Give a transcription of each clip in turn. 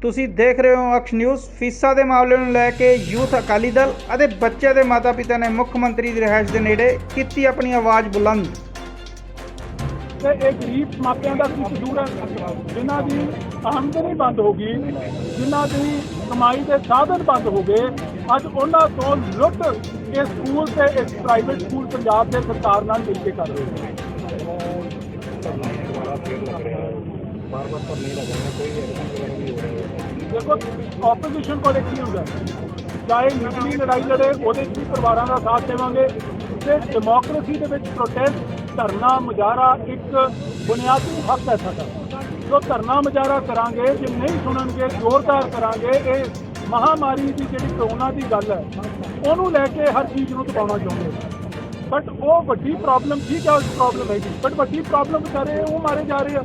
ਤੁਸੀਂ ਦੇਖ ਰਹੇ ਹੋ ਅਕਸ਼ ਨਿਊਜ਼। ਫੀਸਾਂ ਦੇ ਮਾਮਲੇ ਨੂੰ ਲੈ ਕੇ ਯੂਥ ਅਕਾਲੀ ਦਲ ਅਤੇ ਬੱਚੇ ਦੇ ਮਾਤਾ ਪਿਤਾ ਨੇ ਮੁੱਖ ਮੰਤਰੀ ਦੀ ਰਿਹਾਇਸ਼ ਦੇ ਨੇੜੇ ਕੀਤੀ ਆਪਣੀ ਆਵਾਜ਼ ਬੁਲੰਦ। ਤੇ ਇਹ ਗਰੀਬ ਮਾਪਿਆਂ ਦਾ ਕੀ ਕਸੂਰ ਹੈ ਜਿਨ੍ਹਾਂ ਦੀ ਆਮਦਨੀ ਬੰਦ ਹੋ ਗਈ, ਜਿਨ੍ਹਾਂ ਦੀ ਕਮਾਈ ਦੇ ਸਾਧਨ ਬੰਦ ਹੋ ਗਏ। ਅੱਜ ਉਹਨਾਂ ਤੋਂ ਲੁੱਟ ਇਹ ਸਕੂਲ ਤੇ ਇਸ ਪ੍ਰਾਈਵੇਟ ਸਕੂਲ ਪੰਜਾਬ ਦੇ ਸਰਕਾਰ ਨਾਲ ਮਿਲ ਕੇ ਕਰ ਰਹੇ ਨੇ। ਦੇਖੋ ਆਪੋਜੀਸ਼ਨ ਕੋਲ ਕੀ ਹੁੰਦਾ, ਚਾਹੇ ਨਿੱਜੀ ਲੜਾਈ ਲੜੇ ਉਹਦੇ 'ਚ ਵੀ ਪਰਿਵਾਰਾਂ ਦਾ ਸਾਥ ਦੇਵਾਂਗੇ ਤੇ ਡੈਮੋਕ੍ਰੇਸੀ ਦੇ ਵਿੱਚ ਪ੍ਰੋਟੈਸਟ ਧਰਨਾ ਮੁਜ਼ਾਹਰਾ ਇੱਕ ਬੁਨਿਆਦੀ ਹੱਕ ਹੈ ਸਾਡਾ। ਜੋ ਧਰਨਾ ਮੁਜ਼ਾਹਰਾ ਕਰਾਂਗੇ, ਜੇ ਨਹੀਂ ਸੁਣਨਗੇ ਜ਼ੋਰਦਾਰ ਕਰਾਂਗੇ। ਇਹ ਮਹਾਮਾਰੀ ਦੀ ਜਿਹੜੀ ਕਰੋਨਾ ਦੀ ਗੱਲ ਹੈ ਉਹਨੂੰ ਲੈ ਕੇ ਹਰ ਚੀਜ਼ ਨੂੰ ਦਬਾਉਣਾ ਚਾਹੁੰਦੇ, ਬਟ ਉਹ ਵੱਡੀ ਪ੍ਰੋਬਲਮ ਠੀਕ ਹੈ, ਉਸ ਪ੍ਰੋਬਲਮ ਹੈਗੀ, ਬਟ ਵੱਡੀ ਪ੍ਰੋਬਲਮ ਵਿਚਾਰੇ ਉਹ ਮਾਰੇ ਜਾ ਰਹੇ ਆ।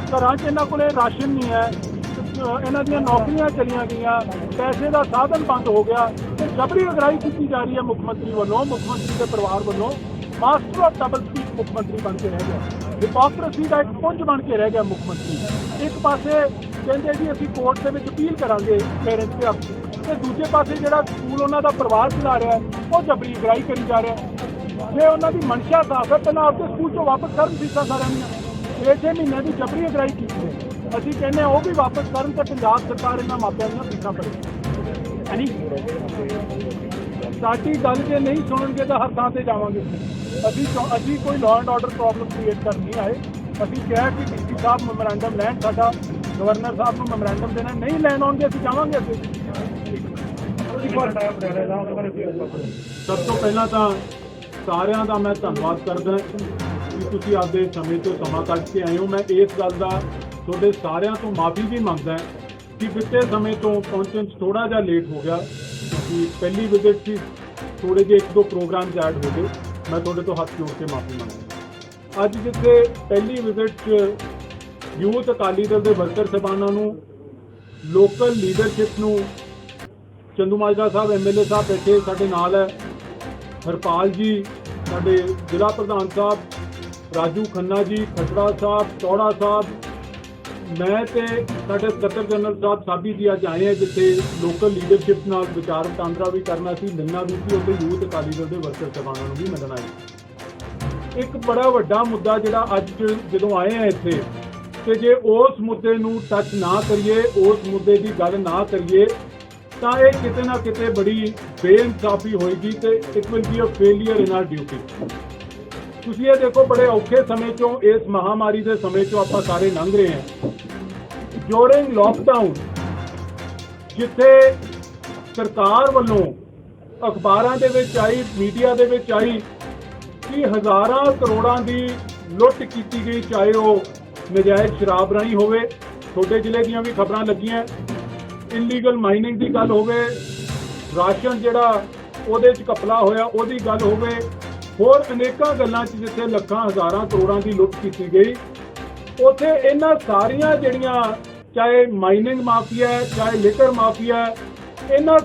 ਘਰਾਂ 'ਚ ਇਹਨਾਂ ਕੋਲੇ ਰਾਸ਼ਨ ਨਹੀਂ ਹੈ, ਇਹਨਾਂ ਦੀਆਂ ਨੌਕਰੀਆਂ ਚਲੀਆਂ ਗਈਆਂ, ਪੈਸੇ ਦਾ ਸਾਧਨ ਬੰਦ ਹੋ ਗਿਆ ਤੇ ਜਬਰੀ ਅਗਰਾਈ ਕੀਤੀ ਜਾ ਰਹੀ ਹੈ ਮੁੱਖ ਮੰਤਰੀ ਵੱਲੋਂ। ਮੁੱਖ ਮੰਤਰੀ ਦੇ ਪਰਿਵਾਰ ਵੱਲੋਂ ਮਾਸਟਰ ਆਫ ਡਬਲ ਸਪੀਕ ਮੁੱਖ ਮੰਤਰੀ ਬਣ ਕੇ ਰਹਿ ਗਿਆ, ਡੈਮੋਕ੍ਰੇਸੀ ਦਾ ਇੱਕ ਪੁੰਜ ਬਣ ਕੇ ਰਹਿ ਗਿਆ ਮੁੱਖ ਮੰਤਰੀ। ਇੱਕ ਪਾਸੇ ਕਹਿੰਦੇ ਜੀ ਅਸੀਂ ਕੋਰਟ ਦੇ ਵਿੱਚ ਅਪੀਲ ਕਰਾਂਗੇ ਪੇਰੈਂਟਸ ਦੇ ਹੱਕ, ਤੇ ਦੂਜੇ ਪਾਸੇ ਜਿਹੜਾ ਸਕੂਲ ਉਹਨਾਂ ਦਾ ਪਰਿਵਾਰ ਚਲਾ ਰਿਹਾ ਉਹ ਜਬਰੀ ਅਗਰਾਈ ਕਰੀ ਜਾ ਰਿਹਾ। ਜੇ ਉਹਨਾਂ ਦੀ ਮਨਸ਼ਾ ਸਾਫ਼ ਹੈ ਤਾਂ ਆਪਦੇ ਸਕੂਲ 'ਚੋਂ ਵਾਪਸ ਕਰਨ ਫੀਸਾਂ ਸਾਰਿਆਂ ਦੀਆਂ। 6 ਮਹੀਨੇ ਦੀ ਜਬਰੀ ਅਗਰਾਈ ਕੀਤੀ ਹੈ, ਅਸੀਂ ਕਹਿੰਦੇ ਹਾਂ ਉਹ ਵੀ ਵਾਪਸ ਕਰਨ ਤੇ ਪੰਜਾਬ ਸਰਕਾਰ ਇਹਨਾਂ ਮਾਪਿਆਂ ਦੀਆਂ ਫੀਸਾਂ ਭਰੇ। ਹੈ ਨੀ ਸਾਡੀ ਗੱਲ ਜੇ ਨਹੀਂ ਸੁਣਨਗੇ ਤਾਂ ਹਰ ਥਾਂ ਤੇ ਜਾਵਾਂਗੇ। ਅਸੀਂ ਕੋਈ law and order problem create ਕਰਨ ਨਹੀਂ ਆਏ। ਅਸੀਂ ਕਿਹਾ ਕਿ ਡੀਸੀ ਸਾਹਿਬ ਮੈਮੋਰੈਂਡਮ ਲੈਣ, ਸਾਡਾ ਗਵਰਨਰ ਸਾਹਿਬ ਨੂੰ ਮੈਮੋਰੈਂਡਮ ਦੇਣਾ, ਨਹੀਂ ਲੈਣ ਆਉਣਗੇ ਅਸੀਂ ਜਾਵਾਂਗੇ ਅੱਗੇ। ਸਭ ਤੋਂ ਪਹਿਲਾਂ ਤਾਂ ਸਾਰਿਆਂ ਦਾ ਮੈਂ ਧੰਨਵਾਦ ਕਰਦਾ ਕਿ ਤੁਸੀਂ ਆਪਦੇ ਸਮੇਂ ਤੋਂ ਸਮਾਂ ਕੱਢ ਕੇ ਆਏ ਹੋ। ਮੈਂ ਇਸ ਗੱਲ ਦਾ ਤੁਹਾਡੇ ਸਾਰਿਆਂ ਤੋਂ ਮਾਫੀ ਵੀ ਮੰਗਦਾ ਕਿ ਬੀਤੇ ਸਮੇਂ ਤੋਂ ਪਹੁੰਚਣ 'ਚ ਥੋੜ੍ਹਾ ਜਿਹਾ ਲੇਟ ਹੋ ਗਿਆ, ਕਿਉਂਕਿ ਪਹਿਲੀ ਵਿਜ਼ਿਟ 'ਚ ਥੋੜ੍ਹੇ ਜਿਹੇ 1-2 ਪ੍ਰੋਗਰਾਮ ਐਡ ਹੋ ਗਏ। ਮੈਂ ਤੁਹਾਡੇ ਤੋਂ ਹੱਥ ਜੋੜ ਕੇ ਮਾਫੀ ਮੰਗਦਾ। ਅੱਜ ਜਿੱਥੇ ਪਹਿਲੀ ਵਿਜ਼ਿਟ 'ਚ ਯੂਥ ਅਕਾਲੀ ਦਲ ਦੇ ਵਰਕਰ ਸਾਹਿਬਾਨਾਂ ਨੂੰ, ਲੋਕਲ ਲੀਡਰਸ਼ਿਪ ਨੂੰ, ਚੰਦੂਮਾਜਰਾ ਸਾਹਿਬ MLA ਸਾਹਿਬ ਬੈਠੇ ਸਾਡੇ ਨਾਲ ਹੈ, ਹਰਪਾਲ ਜੀ ਸਾਡੇ ਜ਼ਿਲ੍ਹਾ ਪ੍ਰਧਾਨ ਸਾਹਿਬ, ਰਾਜੂ ਖੰਨਾ ਜੀ, ਖਟੜਾ ਸਾਹਿਬ, ਚੌੜਾ ਸਾਹਿਬ, ਮੈਂ ਤੇ ਸਾਡੇ ਸਕੱਤਰ ਜਨਰਲ ਸਾਹਿਬ ਸਾਬੀ ਜੀ ਅੱਜ ਆਏ ਆ, ਜਿੱਥੇ ਲੋਕਲ ਲੀਡਰਸ਼ਿਪ ਨਾਲ ਵਿਚਾਰ ਵਟਾਂਦਰਾ ਵੀ ਕਰਨਾ ਸੀ, ਮਿਲਣਾ ਵੀ ਸੀ, ਉੱਥੇ ਯੂਥ ਅਕਾਲੀ ਦਲ ਦੇ ਵਰਕਰ ਸਾਹਿਬਾਨਾਂ ਨੂੰ ਵੀ ਮਿਲਣਾ ਹੈ। ਇੱਕ ਬੜਾ ਵੱਡਾ ਮੁੱਦਾ ਜਿਹੜਾ ਅੱਜ ਜਦੋਂ ਆਏ ਆ ਇੱਥੇ, ਤੇ ਜੇ ਉਸ ਮੁੱਦੇ ਨੂੰ ਟੱਚ ਨਾ ਕਰੀਏ, ਉਸ ਮੁੱਦੇ ਦੀ ਗੱਲ ਨਾ ਕਰੀਏ ਤਾਂ ਇਹ ਕਿਤੇ ਨਾ ਕਿਤੇ ਬੜੀ ਬੇਇਨਸਾਫੀ ਹੋਏਗੀ ਤੇ it will be a failure in our duty. ਤੁਸੀਂ ਇਹ ਦੇਖੋ, ਬੜੇ ਔਖੇ ਸਮੇਂ ਚੋਂ, ਇਸ ਮਹਾਮਾਰੀ ਦੇ ਸਮੇਂ ਚੋਂ ਆਪਾਂ ਸਾਰੇ ਲੰਘ ਰਹੇ ਹਾਂ। ਡਿਊਰਿੰਗ ਲਾਕਡਾਊਨ ਜਿੱਥੇ ਸਰਕਾਰ ਵੱਲੋਂ ਅਖਬਾਰਾਂ ਦੇ ਵਿੱਚ ਆਈ, ਮੀਡੀਆ ਦੇ ਵਿੱਚ ਆਈ ਕਿ ਹਜ਼ਾਰਾਂ ਕਰੋੜਾਂ ਦੀ ਲੁੱਟ ਕੀਤੀ ਗਈ, ਚਾਹੇ ਉਹ ਨਜਾਇਜ਼ ਸ਼ਰਾਬ ਰਾਹੀਂ ਹੋਵੇ, ਤੁਹਾਡੇ ਜ਼ਿਲ੍ਹੇ ਦੀਆਂ ਵੀ ਖਬਰਾਂ ਲੱਗੀਆਂ, ਇਲੀਗਲ ਮਾਈਨਿੰਗ ਦੀ ਗੱਲ ਹੋਵੇ, ਰਾਸ਼ਨ ਜਿਹੜਾ ਉਹਦੇ 'ਚ ਘਪਲਾ ਹੋਇਆ ਉਹਦੀ ਗੱਲ ਹੋਵੇ, ਹੋਰ ਅਨੇਕਾਂ ਗੱਲਾਂ 'ਚ ਜਿੱਥੇ ਲੱਖਾਂ ਹਜ਼ਾਰਾਂ ਕਰੋੜਾਂ ਦੀ ਲੁੱਟ ਕੀਤੀ ਗਈ, ਉੱਥੇ ਇਹਨਾਂ ਸਾਰੀਆਂ ਜਿਹੜੀਆਂ, ਚਾਹੇ ਮਾਈਨਿੰਗ ਮਾਫੀਆ ਹੈ, ਚਾਹੇ ਲਿਕਰ ਮਾਫੀਆ ਹੈ, ਇਹਨਾਂ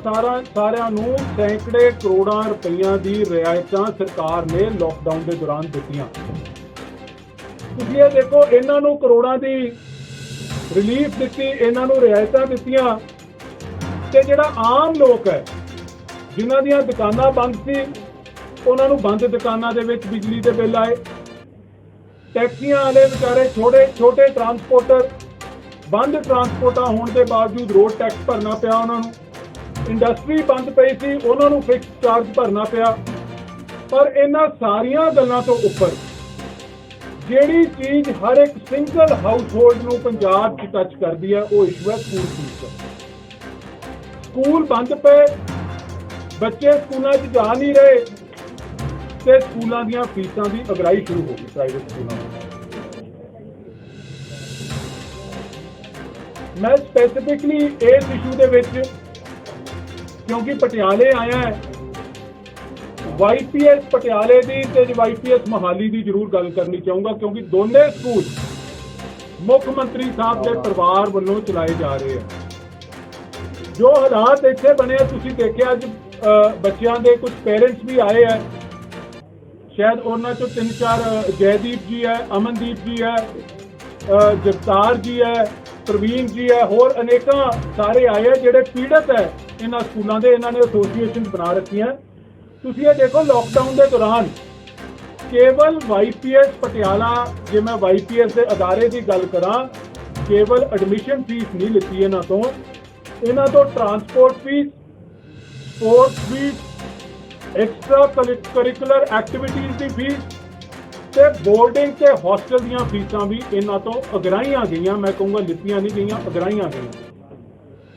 ਸਾਰਿਆਂ ਨੂੰ ਸੈਂਕੜੇ ਕਰੋੜਾਂ ਰੁਪਈਆਂ ਦੀ ਰਿਆਇਤਾਂ ਸਰਕਾਰ ਨੇ ਲਾਕਡਾਊਨ ਦੇ ਦੌਰਾਨ ਦਿੱਤੀਆਂ। ਤੁਸੀਂ ਇਹ ਦੇਖੋ, ਇਹਨਾਂ ਨੂੰ ਕਰੋੜਾਂ ਦੀ ਰਿਲੀਫ ਦਿੱਤੀ, ਇਹਨਾਂ ਨੂੰ ਰਿਆਇਤਾਂ ਦਿੱਤੀਆਂ, ਤੇ ਜਿਹੜਾ ਆਮ ਲੋਕ ਹੈ ਜਿਨ੍ਹਾਂ ਦੀਆਂ ਦੁਕਾਨਾਂ ਬੰਦ ਸੀ, ਉਹਨਾਂ ਨੂੰ ਬੰਦ ਦੁਕਾਨਾਂ ਦੇ ਵਿੱਚ ਬਿਜਲੀ ਦੇ ਬਿੱਲ ਆਏ। ਟੈਕਸੀਆਂ ਵਾਲੇ ਵਿਚਾਰੇ, ਛੋਟੇ ਟਰਾਂਸਪੋਰਟਰ, ਬੰਦ ਟਰਾਂਸਪੋਰਟਾਂ ਹੋਣ ਦੇ ਬਾਵਜੂਦ ਰੋਡ ਟੈਕਸ ਭਰਨਾ ਪਿਆ ਉਹਨਾਂ ਨੂੰ। ਇੰਡਸਟਰੀ ਬੰਦ ਪਈ ਸੀ, ਉਹਨਾਂ ਨੂੰ ਫਿਕਸ ਚਾਰਜ ਭਰਨਾ ਪਿਆ। ਪਰ ਇਹਨਾਂ ਸਾਰੀਆਂ ਗੱਲਾਂ ਤੋਂ ਉੱਪਰ ਜਿਹੜੀ ਚੀਜ਼ ਹਰ ਇੱਕ ਸਿੰਗਲ ਹਾਊਸ ਹੋਲਡ ਨੂੰ ਪੰਜਾਬ 'ਚ ਟੱਚ ਕਰਦੀ ਹੈ, ਉਹ ਇਸ਼ੂ ਹੈ ਸਕੂਲ ਫੀਸ ਦਾ। ਸਕੂਲ ਬੰਦ ਪਏ, ਬੱਚੇ ਸਕੂਲਾਂ 'ਚ ਜਾ ਨਹੀਂ ਰਹੇ ਤੇ ਸਕੂਲਾਂ ਦੀਆਂ ਫੀਸਾਂ ਦੀ ਅਗਰਾਈ ਸ਼ੁਰੂ ਹੋ ਗਈ ਪ੍ਰਾਈਵੇਟ ਸਕੂਲਾਂ ਵਿੱਚ। ਮੈਂ ਸਪੈਸੀਫਿਕਲੀ ਇਸ ਇਸ਼ੂ ਦੇ ਵਿੱਚ, ਕਿਉਂਕਿ ਪਟਿਆਲੇ ਆਇਆ ਹੈ, YPS ਪਟਿਆਲੇ ਦੀ ਤੇ YPS ਮੋਹਾਲੀ ਦੀ ਜ਼ਰੂਰ ਗੱਲ ਕਰਨੀ ਚਾਹੂੰਗਾ, ਕਿਉਂਕਿ ਦੋਨੇ ਸਕੂਲ ਮੁੱਖ ਮੰਤਰੀ ਸਾਹਿਬ ਦੇ ਪਰਿਵਾਰ ਵੱਲੋਂ ਚਲਾਏ ਜਾ ਰਹੇ ਆ। ਜੋ ਹਾਲਾਤ ਇੱਥੇ ਬਣੇ ਆ, ਤੁਸੀਂ ਦੇਖਿਆ, ਅੱਜ ਬੱਚਿਆਂ ਦੇ ਕੁਝ ਪੇਰੈਂਟਸ ਵੀ ਆਏ ਆ, ਸ਼ਾਇਦ ਉਹਨਾਂ ਚੋਂ 3-4 ਜੈਦੀਪ ਜੀ ਹੈ, ਅਮਨਦੀਪ ਜੀ ਹੈ, ਜਗਤਾਰ ਜੀ ਹੈ, ਪ੍ਰਵੀਨ ਜੀ ਹੈ, ਹੋਰ ਅਨੇਕਾਂ ਸਾਰੇ ਆਏ ਆ ਜਿਹੜੇ ਪੀੜਤ ਹੈ ਇਹਨਾਂ ਸਕੂਲਾਂ ਦੇ। ਇਹਨਾਂ ਨੇ ਐਸੋਸੀਏਸ਼ਨ ਬਣਾ ਰੱਖੀਆਂ। ਤੁਸੀਂ ਇਹ ਦੇਖੋ, ਲੋਕਡਾਊਨ ਦੇ ਦੌਰਾਨ ਕੇਵਲ YPS ਪਟਿਆਲਾ, ਜੇ ਮੈਂ YPS ਦੇ ਅਦਾਰੇ ਦੀ ਗੱਲ ਕਰਾਂ, ਕੇਵਲ ਐਡਮਿਸ਼ਨ ਫੀਸ ਨਹੀਂ ਲਿੱਤੀ ਇਹਨਾਂ ਤੋਂ transport fees, sports fees, extra curricular activities ਦੀ ਫੀਸ ਤੇ ਬੋਰਡਿੰਗ ਤੇ ਹੌਸਟਲ ਦੀਆਂ ਫੀਸਾਂ ਵੀ ਇਹਨਾਂ ਤੋਂ ਅਗਰਾਈਆਂ ਗਈਆਂ। ਮੈਂ ਕਹੂੰਗਾ ਲਿੱਤੀਆਂ ਨਹੀਂ ਗਈਆਂ, ਅਗਰਾਈਆਂ ਗਈਆਂ।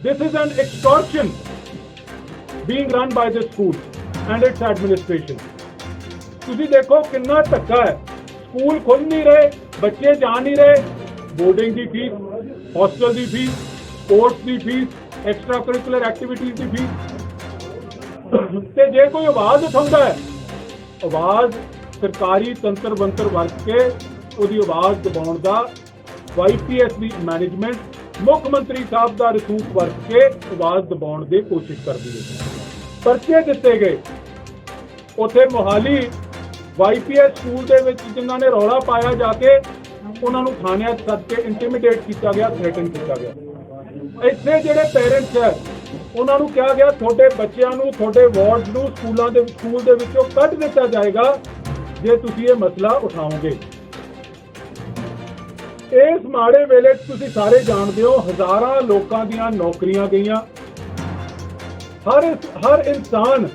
This is an extortion being run ਬਾय the school and it's administration. ਤੁਸੀਂ ਦੇਖੋ ਕਿੰਨਾ ਧੱਕਾ ਹੈ। ਸਕੂਲ ਖੁੱਲ ਨਹੀਂ ਰਹੇ, ਬੱਚੇ ਜਾ ਨਹੀਂ ਰਹੇ, ਬੋਰਡਿੰਗ ਦੀ ਫੀਸ, ਹੌਸਟਲ ਦੀ ਫੀਸ, ਸਪੋਰਟਸ ਦੀ ਫੀਸ, ਐਕਸਟਰਾ ਕਰਿਕੂਲਰ ਐਕਟੀਵਿਟੀਜ਼ ਦੀ ਫੀਸ। ਤੇ ਜੇ ਕੋਈ ਆਵਾਜ਼ ਉਠਾਉਂਦਾ ਹੈ, ਆਵਾਜ਼ ਸਰਕਾਰੀ ਤੰਤਰ ਬੰਤਰ ਵਰਤ ਕੇ ਉਹਦੀ ਆਵਾਜ਼ ਦਬਾਉਣ ਦਾ YPS ਦੀ ਮੈਨੇਜਮੈਂਟ ਮੁੱਖ ਮੰਤਰੀ ਸਾਹਿਬ ਦਾ ਰਸੂਖ ਵਰਤ ਕੇ ਆਵਾਜ਼ ਦਬਾਉਣ ਦੀ ਕੋਸ਼ਿਸ਼ ਕਰਦੀ ਹੈ। ਪਰਚੇ ਦਿੱਤੇ ਗਏ ਉੱਥੇ ਮੋਹਾਲੀ YPS ਸਕੂਲ ਦੇ ਵਿੱਚ, ਜਿਨ੍ਹਾਂ ਨੇ ਰੌਲਾ ਪਾਇਆ, ਜਾ ਕੇ ਉਹਨਾਂ ਨੂੰ ਥਾਣਿਆਂ 'ਚ ਸੱਦ ਕੇ ਇੰਟੀਮੀਡੇਟ ਕੀਤਾ ਗਿਆ, ਥ੍ਰੈਟਨ ਕੀਤਾ ਗਿਆ। ਇੱਥੇ ਜਿਹੜੇ ਪੇਰੈਂਟਸ ਹੈ ਉਹਨਾਂ ਨੂੰ ਕਿਹਾ ਗਿਆ ਤੁਹਾਡੇ ਬੱਚਿਆਂ ਨੂੰ, ਤੁਹਾਡੇ ਵਾਰਡਸ ਨੂੰ ਸਕੂਲ ਦੇ ਵਿੱਚੋਂ ਕੱਢ ਦਿੱਤਾ ਜਾਏਗਾ ਜੇ ਤੁਸੀਂ ਇਹ ਮਸਲਾ ਉਠਾਓਗੇ। ਇਸ ਮਾੜੇ ਵੇਲੇ ਤੁਸੀਂ ਸਾਰੇ ਜਾਣਦੇ ਹੋ ਹਜ਼ਾਰਾਂ ਲੋਕਾਂ ਦੀਆਂ ਨੌਕਰੀਆਂ ਗਈਆਂ। ਹਰ ਇਨਸਾਨ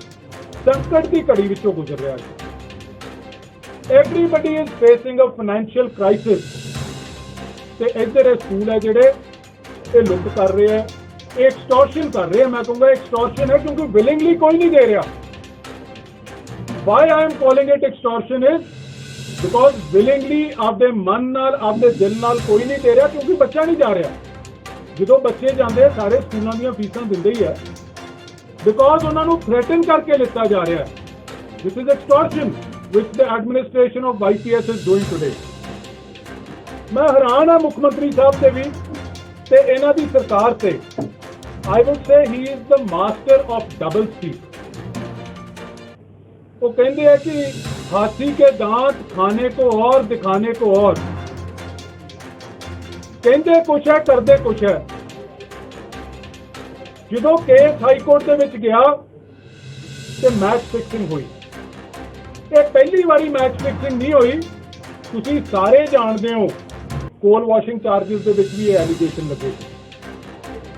ਸੰਕਟ ਦੀ ਘੜੀ ਵਿੱਚੋਂ ਗੁਜ਼ਰ ਰਿਹਾ ਹੈ। Everybody is facing a financial crisis. ਤੇ ਇੱਧਰ ਇਹ ਸਕੂਲ ਹੈ ਜਿਹੜੇ ਇਹ ਲੁੱਟ ਕਰ ਰਹੇ ਹੈ, ਇਹ ਐਕਸਟੋਰਸ਼ਨ ਕਰ ਰਹੇ ਹੈ। ਮੈਂ ਕਹੂੰਗਾ ਐਕਸਟੋਰਸ਼ਨ ਹੈ ਕਿਉਂਕਿ ਵਿਲਿੰਗਲੀ ਕੋਈ ਨਹੀਂ ਦੇ ਰਿਹਾ। Why I am calling it extortion is because willingly ਆਪਦੇ ਮਨ ਨਾਲ, ਆਪਦੇ ਦਿਲ ਨਾਲ ਕੋਈ ਨਹੀਂ ਦੇ ਰਿਹਾ, ਕਿਉਂਕਿ ਬੱਚਾ ਨਹੀਂ ਜਾ ਰਿਹਾ। ਜਦੋਂ ਬੱਚੇ ਜਾਂਦੇ ਸਾਰੇ ਸਕੂਲਾਂ ਦੀਆਂ ਫੀਸਾਂ ਦਿੰਦੇ ਹੀ ਹੈ, ਬਿਕੋਜ਼ ਉਹਨਾਂ ਨੂੰ ਥ੍ਰੈਟਨ ਕਰਕੇ ਲਿੱਤਾ ਜਾ ਰਿਹਾ ਹੈ। This is extortion which the administration of YPS is doing today. ਮੈਂ ਹੈਰਾਨ ਹਾਂ ਮੁੱਖ ਮੰਤਰੀ ਸਾਹਿਬ ਤੇ ਵੀ ਤੇ ਇਹਨਾਂ ਦੀ ਸਰਕਾਰ ਤੇ। I would say he is the master of double speak. वो कहते हैं कि हाथी के दांत खाने को और दिखाने को और। कहते कुछ है, करते कुछ है। जो केस हाई कोर्ट के विच गया ते मैच फिक्सिंग हुई। ये पहली बारी मैच फिक्सिंग नहीं हुई। तुसी सारे जानते हो कोल वॉशिंग चार्जिस के विच भी एलिगेशन लगे।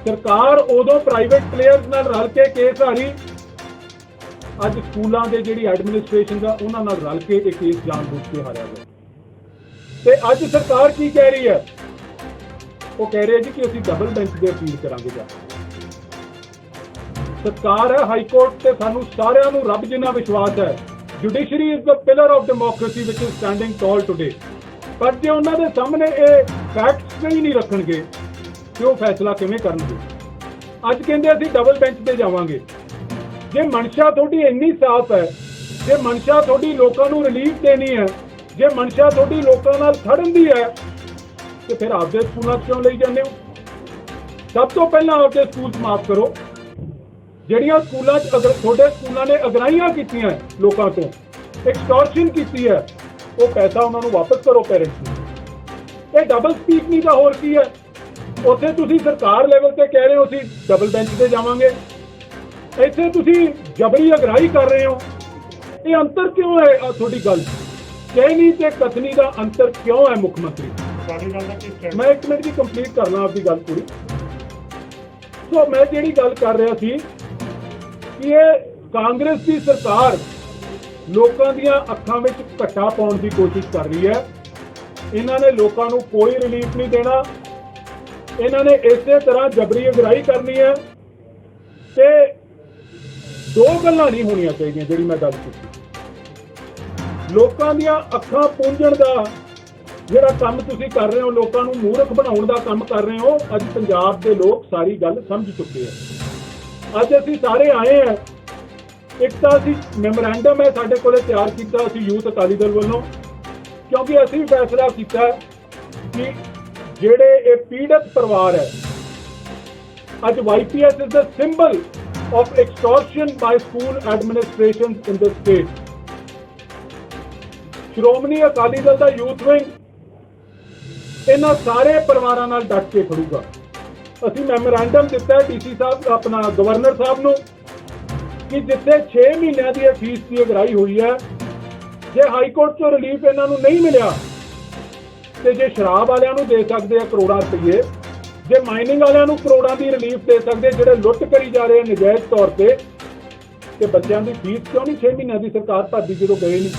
सरकार उदों प्राइवेट प्लेयर्स नाल रल के केस हारी, ਅੱਜ ਸਕੂਲਾਂ ਦੇ ਜਿਹੜੀ ਐਡਮਿਨਿਸਟ੍ਰੇਸ਼ਨ ਦਾ ਉਹਨਾਂ ਨਾਲ ਰਲ ਕੇ ਇਹ ਕੇਸ ਜਾਣਬੁੱਝ ਕੇ ਹਾਰਿਆ ਗਿਆ। ਤੇ ਅੱਜ ਸਰਕਾਰ ਕੀ ਕਹਿ ਰਹੀ ਹੈ? ਉਹ ਕਹਿ ਰਹੀ ਹੈ ਜੀ ਕਿ ਅਸੀਂ ਡਬਲ ਬੈਂਚ ਦੇ ਅਪੀਲ ਕਰਾਂਗੇ। ਜਾ ਸਰਕਾਰ ਹੈ ਹਾਈ ਕੋਰਟ ਤੇ ਸਾਨੂੰ ਸਾਰਿਆਂ ਨੂੰ ਰੱਬ ਜਿੰਨਾ ਵਿਸ਼ਵਾਸ ਹੈ, judiciary is the pillar of democracy which is standing tall today. ਪਰ ਜੇ ਉਹਨਾਂ ਦੇ ਸਾਹਮਣੇ ਇਹ ਫੈਕਟਸ ਹੀ ਨਹੀਂ ਰੱਖਣਗੇ ਤੇ ਉਹ ਫੈਸਲਾ ਕਿਵੇਂ ਕਰਨਗੇ? ਅੱਜ ਕਹਿੰਦੇ ਅਸੀਂ ਡਬਲ ਬੈਂਚ ਤੇ ਜਾਵਾਂਗੇ। ਜੇ ਮਨਸ਼ਾ ਤੁਹਾਡੀ ਇੰਨੀ ਸਾਫ਼ ਹੈ, ਜੇ ਮਨਸ਼ਾ ਤੁਹਾਡੀ ਲੋਕਾਂ ਨੂੰ ਰਿਲੀਫ ਦੇਣੀ ਹੈ, ਜੇ ਮਨਸ਼ਾ ਤੁਹਾਡੀ ਲੋਕਾਂ ਨਾਲ ਖੜਨ ਦੀ ਹੈ, ਤੇ ਫਿਰ ਆਪਦੇ ਸਕੂਲਾਂ 'ਚ ਕਿਉਂ ਲਈ ਜਾਂਦੇ ਹੋ? ਸਭ ਤੋਂ ਪਹਿਲਾਂ ਆਪਦੇ ਸਕੂਲ ਮਾਫ ਕਰੋ। ਜਿਹੜੀਆਂ ਸਕੂਲਾਂ 'ਚ ਤੁਹਾਡੇ ਸਕੂਲਾਂ ਨੇ ਅਗਰਾਈਆਂ ਕੀਤੀਆਂ ਲੋਕਾਂ ਤੋਂ, ਐਕਸਟੋਰਸ਼ਨ ਕੀਤੀ ਹੈ, ਉਹ ਪੈਸਾ ਉਹਨਾਂ ਨੂੰ ਵਾਪਸ ਕਰੋ ਪੇਰੈਂਟਸ ਨੂੰ। ਇਹ ਡਬਲ ਸਪੀਕ ਨਹੀਂ ਤਾਂ ਹੋਰ ਕੀ ਹੈ? ਉੱਥੇ ਤੁਸੀਂ ਸਰਕਾਰ ਲੈਵਲ ਤੇ ਕਹਿ ਰਹੇ ਹੋ ਅਸੀਂ ਡਬਲ ਬੈਂਚ ਤੇ ਜਾਵਾਂਗੇ, ਇੱਥੇ ਤੁਸੀਂ ਜਬਰੀ ਅਗਰਾਈ ਕਰ ਰਹੇ ਹੋ। ਇਹ ਅੰਤਰ ਕਿਉਂ ਹੈ? ਤੁਹਾਡੀ ਗੱਲ ਕਹਿਣੀ ਤੇ ਕਥਨੀ ਦਾ ਅੰਤਰ ਕਿਉਂ ਹੈ ਮੁੱਖ ਮੰਤਰੀ? ਮੈਂ ਇੱਕ ਮਿੰਟ ਦੀ ਕੰਪਲੀਟ ਕਰਨਾ ਆਪਦੀ ਗੱਲ ਪੂਰੀ। ਸੋ ਮੈਂ ਜਿਹੜੀ ਗੱਲ ਕਰ ਰਿਹਾ ਸੀ ਕਿ ਇਹ ਕਾਂਗਰਸ ਦੀ ਸਰਕਾਰ ਲੋਕਾਂ ਦੀਆਂ ਅੱਖਾਂ ਵਿੱਚ ਘੱਟਾ ਪਾਉਣ ਦੀ ਕੋਸ਼ਿਸ਼ ਕਰ ਰਹੀ ਹੈ। ਇਹਨਾਂ ਨੇ ਲੋਕਾਂ ਨੂੰ ਕੋਈ ਰਿਲੀਫ ਨਹੀਂ ਦੇਣਾ। ਇਹਨਾਂ ਨੇ ਇਸੇ ਤਰ੍ਹਾਂ ਜਬਰੀ ਅਗਰਾਈ ਕਰਨੀ ਹੈ ਤੇ ਦੋ ਗੱਲਾਂ ਨਹੀਂ ਹੋਣੀਆਂ ਚਾਹੀਦੀਆਂ। ਜਿਹੜੀ ਮੈਂ ਗੱਲ ਕੀਤੀ, ਲੋਕਾਂ ਦੀਆਂ ਅੱਖਾਂ ਪੂੰਝਣ ਦਾ ਜਿਹੜਾ ਕੰਮ ਤੁਸੀਂ ਕਰ ਰਹੇ ਹੋ, ਲੋਕਾਂ ਨੂੰ ਮੂਰਖ ਬਣਾਉਣ ਦਾ ਕੰਮ ਕਰ ਰਹੇ ਹੋ। ਅੱਜ ਪੰਜਾਬ ਦੇ ਲੋਕ ਸਾਰੀ ਗੱਲ ਸਮਝ ਚੁੱਕੇ ਆ। ਅੱਜ ਅਸੀਂ ਸਾਰੇ ਆਏ ਆ। ਇੱਕ ਤਾਂ ਅਸੀਂ ਮੈਮੋਰੈਂਡਮ ਹੈ ਸਾਡੇ ਕੋਲੇ ਤਿਆਰ ਕੀਤਾ ਅਸੀਂ ਯੂਥ ਅਕਾਲੀ ਦਲ ਵੱਲੋਂ, ਕਿਉਂਕਿ ਅਸੀਂ ਫੈਸਲਾ ਕੀਤਾ ਕਿ ਜਿਹੜੇ ਇਹ ਪੀੜਤ ਪਰਿਵਾਰ ਹੈ, ਅੱਜ YPS is the symbol of extortion by school administrations in the state. Shiromani Akali Dal the youth wing ਇਹਨਾਂ ਸਾਰੇ ਪਰਿਵਾਰਾਂ ਨਾਲ ਡਟ ਕੇ ਖੜੂਗਾ। ਅਸੀਂ ਮੈਮੋਰੈਂਡਮ ਦਿੱਤਾ ਡੀਸੀ ਸਾਹਿਬ ਆਪਣਾ ਗਵਰਨਰ ਸਾਹਿਬ ਨੂੰ ਕਿ ਜਿੱਥੇ 6 ਮਹੀਨਿਆਂ ਦੀ ਫੀਸ ਦੀ ਅਗਰਾਈ ਹੋਈ ਹੈ, ਜੇ ਹਾਈ ਕੋਰਟ ਤੋਂ ਰਿਲੀਫ ਇਹਨਾਂ ਨੂੰ ਨਹੀਂ ਮਿਲਿਆ ਤੇ ਜੇ ਸ਼ਰਾਬ ਵਾਲਿਆਂ ਨੂੰ ਦੇ ਸਕਦੇ ਆ ਕਰੋੜਾਂ ਰੁਪਏ, ਜੇ ਮਾਈਨਿੰਗ ਵਾਲਿਆਂ ਨੂੰ ਕਰੋੜਾਂ ਦੀ ਰਿਲੀਫ ਦੇ ਸਕਦੇ ਜਿਹੜੇ ਲੁੱਟ ਕਰੀ ਜਾ ਰਹੇ ਨਜਾਇਜ਼ ਤੌਰ ਤੇ ਬੱਚਿਆਂ ਦੀ ਫੀਸ ਕਿਉਂ ਨਹੀਂ 6 ਮਹੀਨਿਆਂ ਦੀ ਸਰਕਾਰ ਭਰਦੀ ਜਦੋਂ ਗਏ ਨਹੀਂ?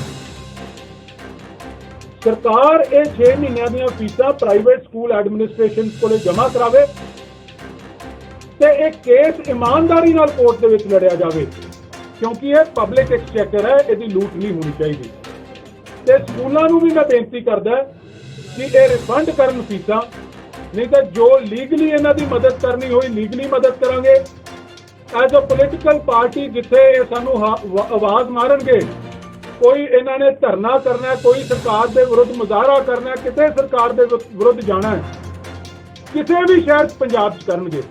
ਸਰਕਾਰ ਇਹ 6 ਮਹੀਨਿਆਂ ਦੀਆਂ ਫੀਸਾਂ ਪ੍ਰਾਈਵੇਟ ਸਕੂਲ ਐਡਮਿਨਿਸਟ੍ਰੇਸ਼ਨ ਕੋਲੇ ਜਮ੍ਹਾਂ ਕਰਾਵੇ ਤੇ ਇਹ ਕੇਸ ਇਮਾਨਦਾਰੀ ਨਾਲ ਕੋਰਟ ਦੇ ਵਿੱਚ ਲੜਿਆ ਜਾਵੇ, ਕਿਉਂਕਿ ਇਹ ਪਬਲਿਕ ਐਕਸਚੇਕਰ ਹੈ, ਇਹਦੀ ਲੂਟ ਨਹੀਂ ਹੋਣੀ ਚਾਹੀਦੀ। ਤੇ ਸਕੂਲਾਂ ਨੂੰ ਵੀ ਮੈਂ ਬੇਨਤੀ ਕਰਦਾ ਕਿ ਇਹ ਰਿਫੰਡ ਕਰਨ ਫੀਸਾਂ, ਨਹੀਂ ਤਾਂ ਜੋ ਲੀਗਲੀ ਇਹਨਾਂ ਦੀ ਮਦਦ ਕਰਨੀ ਹੋਈ ਲੀਗਲੀ ਮਦਦ ਕਰਾਂਗੇ। ਐਜ਼ ਅ ਪੋਲੀਟੀਕਲ ਪਾਰਟੀ ਜਿੱਥੇ ਇਹ ਸਾਨੂੰ ਆਵਾਜ਼ ਮਾਰਨਗੇ, ਕੋਈ ਇਹਨਾਂ ਨੇ ਧਰਨਾ ਕਰਨਾ, ਕੋਈ ਸਰਕਾਰ ਦੇ ਵਿਰੁੱਧ ਮੁਜ਼ਾਹਰਾ ਕਰਨਾ, ਕਿਤੇ ਸਰਕਾਰ ਦੇ ਵਿਰੁੱਧ ਜਾਣਾ ਹੈ, ਕਿਸੇ ਵੀ ਸ਼ਹਿਰ ਪੰਜਾਬ 'ਚ ਕਰਨਗੇ,